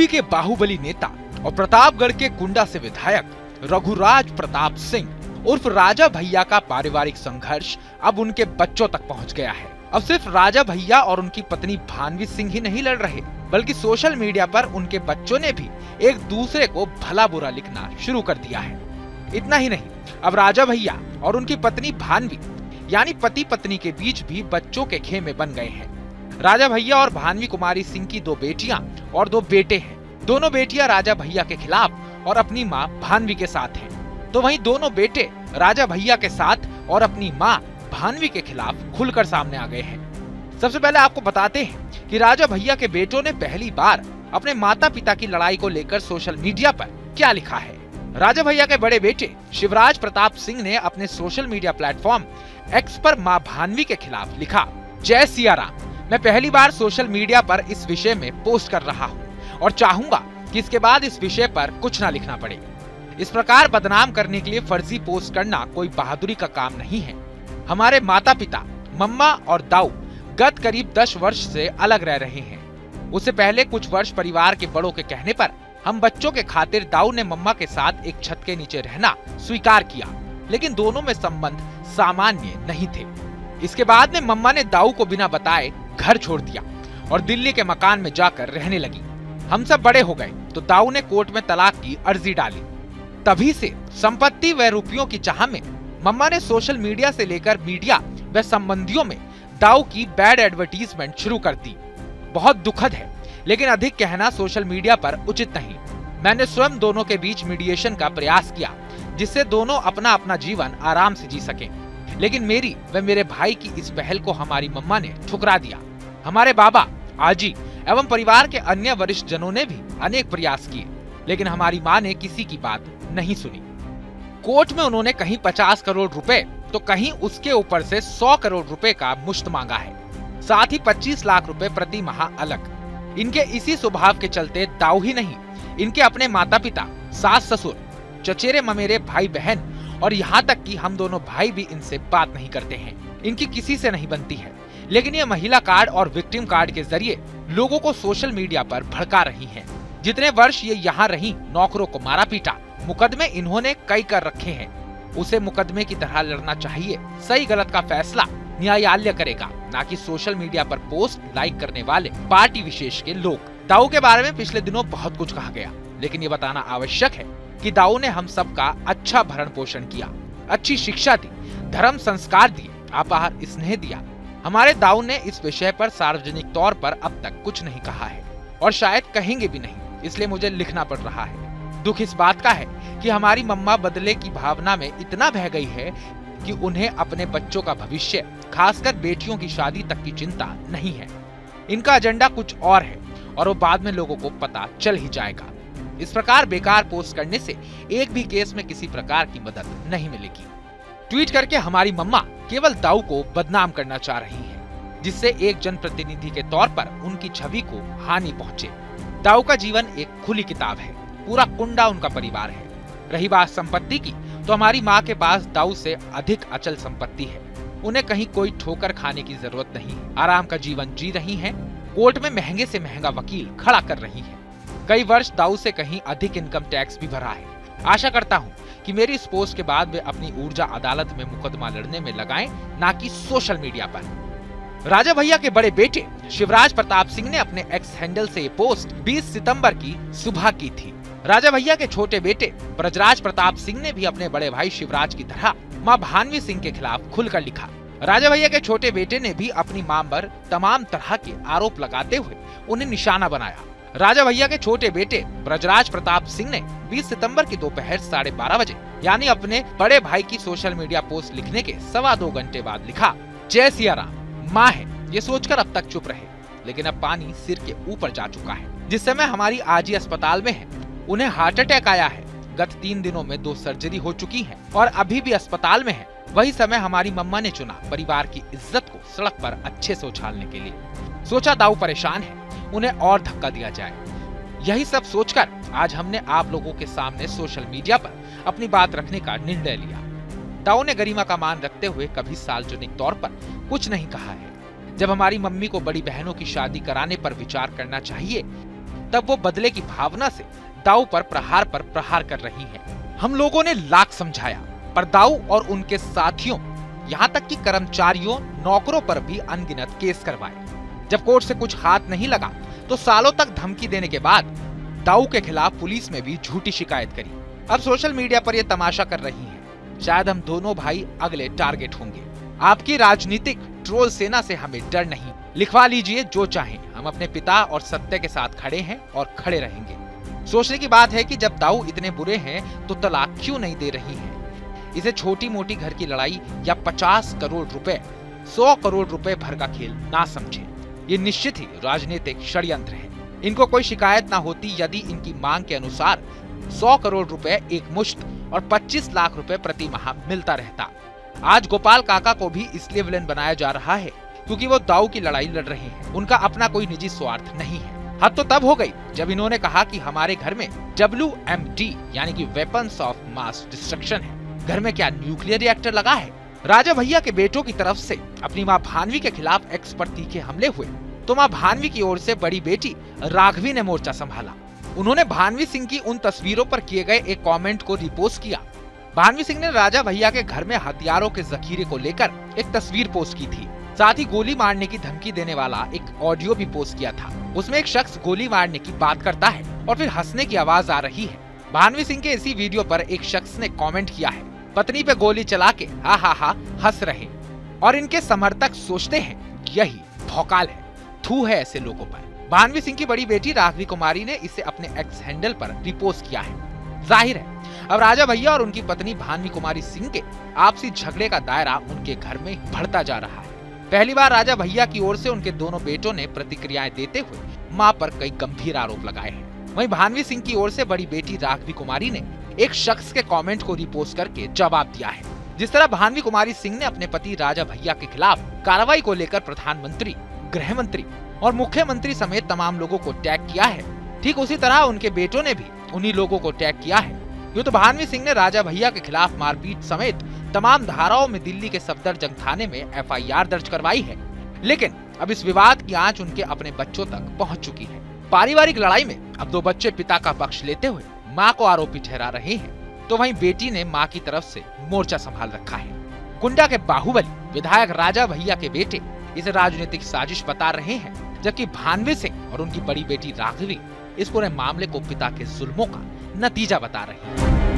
UP के बाहुबली नेता और प्रतापगढ़ के कुंडा से विधायक रघुराज प्रताप सिंह उर्फ राजा भैया का पारिवारिक संघर्ष अब उनके बच्चों तक पहुंच गया है। अब सिर्फ राजा भैया और उनकी पत्नी भानवी सिंह ही नहीं लड़ रहे, बल्कि सोशल मीडिया पर उनके बच्चों ने भी एक दूसरे को भला बुरा लिखना शुरू कर दिया है। इतना ही नहीं, अब राजा भैया और उनकी पत्नी भानवी यानी पति पत्नी के बीच भी बच्चों के खेमे बन गए हैं। राजा भैया और भानवी कुमारी सिंह की 2 बेटियां और 2 बेटे हैं। दोनों बेटियां राजा भैया के खिलाफ और अपनी मां भानवी के साथ हैं। तो वहीं दोनों बेटे राजा भैया के साथ और अपनी मां भानवी के खिलाफ खुलकर सामने आ गए हैं। सबसे पहले आपको बताते हैं कि राजा भैया के बेटों ने पहली बार अपने माता पिता की लड़ाई को लेकर सोशल मीडिया पर क्या लिखा है। राजा भैया के बड़े बेटे शिवराज प्रताप सिंह ने अपने सोशल मीडिया प्लेटफॉर्म एक्स पर मां भानवी के खिलाफ लिखा, जय सिया राम, मैं पहली बार सोशल मीडिया पर इस विषय में पोस्ट कर रहा हूं और चाहूंगा कि इसके बाद इस विषय पर कुछ ना लिखना पड़े। इस प्रकार बदनाम करने के लिए फर्जी पोस्ट करना कोई बहादुरी का काम नहीं है। हमारे माता पिता मम्मा और दाऊ गत करीब 10 वर्ष से अलग रह रहे हैं। उससे पहले कुछ वर्ष परिवार के बड़ों के कहने पर हम बच्चों के खातिर दाऊ ने मम्मा के साथ एक छत के नीचे रहना स्वीकार किया, लेकिन दोनों में संबंध सामान्य नहीं थे। इसके बाद में मम्मा ने दाऊ को बिना बताए घर छोड़ दिया और दिल्ली के मकान में जाकर रहने लगी। हम सब बड़े हो गए तो दाऊ ने कोर्ट में तलाक की अर्जी डाली। तभी से संपत्ति व रुपयों की चाह में मम्मा ने सोशल मीडिया से लेकर मीडिया व संबंधियों में दाऊ की बैड एडवर्टीजमेंट शुरू कर दी। बहुत दुखद है, लेकिन अधिक कहना सोशल मीडिया पर उचित नहीं। मैंने स्वयं दोनों के बीच मीडिएशन का प्रयास किया, जिससे दोनों अपना अपना जीवन आराम से जी सकें। लेकिन मेरी व मेरे भाई की इस पहल को हमारी मम्मा ने ठुकरा दिया। हमारे बाबा, आजी एवं परिवार के अन्य वरिष्ठ जनों ने भी अनेक प्रयास किए, लेकिन हमारी मां ने किसी की बात नहीं सुनी। कोर्ट में उन्होंने कहीं 50 करोड़ रुपए तो कहीं उसके ऊपर से 100 करोड़ रुपए का मुश्त मांगा है, साथ ही 25 लाख रुपए प्रति माह अलग। इनके इसी स्वभाव के चलते दाऊ ही नहीं, इनके अपने माता पिता, सास ससुर, चचेरे ममेरे भाई बहन और यहाँ तक कि हम दोनों भाई भी इनसे बात नहीं करते हैं। इनकी किसी से नहीं बनती है, लेकिन ये महिला कार्ड और विक्टिम कार्ड के जरिए लोगों को सोशल मीडिया पर भड़का रही हैं। जितने वर्ष ये यहाँ रही, नौकरों को मारा पीटा, मुकदमे इन्होंने कई कर रखे हैं। उसे मुकदमे की तरह लड़ना चाहिए। सही गलत का फैसला न्यायालय करेगा, ना कि सोशल मीडिया पर पोस्ट लाइक करने वाले पार्टी विशेष के लोग। दाऊ के बारे में पिछले दिनों बहुत कुछ कहा गया, लेकिन ये बताना आवश्यक है कि दाऊ ने हम सबका अच्छा भरण पोषण किया, अच्छी शिक्षा दी, धर्म संस्कार दिए, अपार स्नेह दिया। हमारे दाऊ ने इस विषय पर सार्वजनिक तौर पर अब तक कुछ नहीं कहा है और शायद कहेंगे भी नहीं, इसलिए मुझे लिखना पड़ रहा है। दुख इस बात का है कि हमारी मम्मा बदले की भावना में इतना बह गई है कि उन्हें अपने बच्चों का भविष्य, खासकर बेटियों की शादी तक की चिंता नहीं है। इनका एजेंडा कुछ और है और वो बाद में लोगों को पता चल ही जाएगा। इस प्रकार बेकार पोस्ट करने से एक भी केस में किसी प्रकार की मदद नहीं मिलेगी। ट्वीट करके हमारी मम्मा केवल दाऊ को बदनाम करना चाह रही है, जिससे एक जनप्रतिनिधि के तौर पर उनकी छवि को हानि पहुंचे। दाऊ का जीवन एक खुली किताब है, पूरा कुंडा उनका परिवार है। रही बात संपत्ति की, तो हमारी माँ के पास दाऊ से अधिक अचल संपत्ति है। उन्हें कहीं कोई ठोकर खाने की जरूरत नहीं, आराम का जीवन जी रही हैं। कोर्ट में महंगे से महंगा वकील खड़ा कर रही हैं। कई वर्ष दाऊ से कहीं अधिक इनकम टैक्स भी भरा है। आशा करता हूँ कि मेरी इस पोस्ट के बाद वे अपनी ऊर्जा अदालत में मुकदमा लड़ने में लगाएं, ना कि सोशल मीडिया पर। राजा भैया के बड़े बेटे शिवराज प्रताप सिंह ने अपने एक्स हैंडल से ये पोस्ट 20 सितंबर की सुबह की थी। राजा भैया के छोटे बेटे ब्रजराज प्रताप सिंह ने भी अपने बड़े भाई शिवराज की तरह मां भानवी सिंह के खिलाफ खुलकर लिखा। राजा भैया के छोटे बेटे ने भी अपनी मां पर तमाम तरह के आरोप लगाते हुए उन्हें निशाना बनाया। राजा भैया के छोटे बेटे ब्रजराज प्रताप सिंह ने 20 सितंबर की दोपहर 12:30 बजे यानी अपने बड़े भाई की सोशल मीडिया पोस्ट लिखने के 2.25 घंटे बाद लिखा, जय सिया राम, माँ है ये सोचकर अब तक चुप रहे, लेकिन अब पानी सिर के ऊपर जा चुका है। जिस समय हमारी आजी अस्पताल में है, उन्हें हार्ट अटैक आया है। गत 3 दिनों में 2 सर्जरी हो चुकी है और अभी भी अस्पताल में है। वही समय हमारी मम्मा ने चुना परिवार की इज्जत को सड़क पर अच्छे से उछालने के लिए। सोचा दाऊ परेशान है, उन्हें और धक्का दिया जाए। यही सब सोचकर आज हमने आप लोगों के सामने सोशल मीडिया पर अपनी बात रखने का निर्णय लिया। दाऊ ने गरिमा का मान रखते हुए कभी सार्वजनिक तौर पर कुछ नहीं कहा है। जब हमारी मम्मी को बड़ी बहनों की शादी कराने पर विचार करना चाहिए, तब वो बदले की भावना से दाऊ पर प्रहार कर रही हैं। हम लोगों ने लाख समझाया, पर दाऊ और उनके साथियों, यहाँ तक कि कर्मचारियों, नौकरों पर भी अनगिनत केस करवाए। जब कोर्ट से कुछ हाथ नहीं लगा तो सालों तक धमकी देने के बाद दाऊ के खिलाफ पुलिस में भी झूठी शिकायत करी। अब सोशल मीडिया पर ये तमाशा कर रही हैं। शायद हम दोनों भाई अगले टारगेट होंगे। आपकी राजनीतिक ट्रोल सेना से हमें डर नहीं। लिखवा लीजिए जो चाहें, हम अपने पिता और सत्य के साथ खड़े हैं और खड़े रहेंगे। सोचने की बात है कि जब दाऊ इतने बुरे हैं तो तलाक क्यों नहीं दे रही हैं? इसे छोटी मोटी घर की लड़ाई या 50 करोड़ रुपए, 100 करोड़ रुपए भर का खेल ना समझें। ये निश्चित ही राजनीतिक षड्यंत्र है। इनको कोई शिकायत ना होती यदि इनकी मांग के अनुसार 100 करोड़ रुपए एक मुश्त और 25 लाख रुपए प्रति माह मिलता रहता। आज गोपाल काका को भी इसलिए विलेन बनाया जा रहा है क्योंकि वो दाऊ की लड़ाई लड़ रहे हैं। उनका अपना कोई निजी स्वार्थ नहीं है। हद तो तब हो गई जब इन्होंने कहा कि हमारे घर में WMD यानी कि वेपन्स ऑफ मास डिस्ट्रक्शन है। घर में क्या न्यूक्लियर रिएक्टर लगा है? राजा भैया के बेटों की तरफ से अपनी मां भानवी के खिलाफ एक्सपर्ट तीखे हमले हुए तो मां भानवी की ओर से बड़ी बेटी राघवी ने मोर्चा संभाला। उन्होंने भानवी सिंह की उन तस्वीरों पर किए गए एक कमेंट को रिपोस्ट किया। भानवी सिंह ने राजा भैया के घर में हथियारों के जखीरे को लेकर एक तस्वीर पोस्ट की थी। साथ ही गोली मारने की धमकी देने वाला एक ऑडियो भी पोस्ट किया था। उसमें एक शख्स गोली मारने की बात करता है और फिर हंसने की आवाज आ रही है। भानवी सिंह के इसी वीडियो पर एक शख्स ने कमेंट किया है, पत्नी पे गोली चला के हा हा हा हंस रहे। और इनके समर्थक सोचते हैं यही भौकाल है, थू है ऐसे लोगों पर। भानवी सिंह की बड़ी बेटी राघवी कुमारी ने इसे अपने एक्स हैंडल पर रिपोस्ट किया है। जाहिर है अब राजा भैया और उनकी पत्नी भानवी कुमारी सिंह के आपसी झगड़े का दायरा उनके घर में बढ़ता जा रहा है। पहली बार राजा भैया की ओर से उनके दोनों बेटों ने प्रतिक्रियाएं देते हुए मां पर कई गंभीर आरोप लगाए हैं। वहीं भानवी सिंह की ओर से बड़ी बेटी राघवी कुमारी ने एक शख्स के कमेंट को रिपोस्ट करके जवाब दिया है। जिस तरह भानवी कुमारी सिंह ने अपने पति राजा भैया के खिलाफ कार्रवाई को लेकर प्रधानमंत्री, गृह मंत्री और मुख्यमंत्री समेत तमाम लोगों को टैग किया है, ठीक उसी तरह उनके बेटों ने भी उन्हीं लोगों को टैग किया है। यूं तो भानवी सिंह ने राजा भैया के खिलाफ मारपीट समेत तमाम धाराओं में दिल्ली के सफदरजंग थाने में FIR दर्ज करवाई है। लेकिन अब इस विवाद की आंच उनके अपने बच्चों तक पहुंच चुकी है। पारिवारिक लड़ाई में अब दो बच्चे पिता का पक्ष लेते हुए मां को आरोपी ठहरा रहे हैं, तो वहीं बेटी ने मां की तरफ से मोर्चा संभाल रखा है। कुंडा के बाहुबली विधायक राजा भैया के बेटे इसे राजनीतिक साजिश बता रहे हैं, जबकि भानवी सिंह और उनकी बड़ी बेटी राघवी इस पूरे मामले को पिता के जुल्मों का नतीजा बता रही है।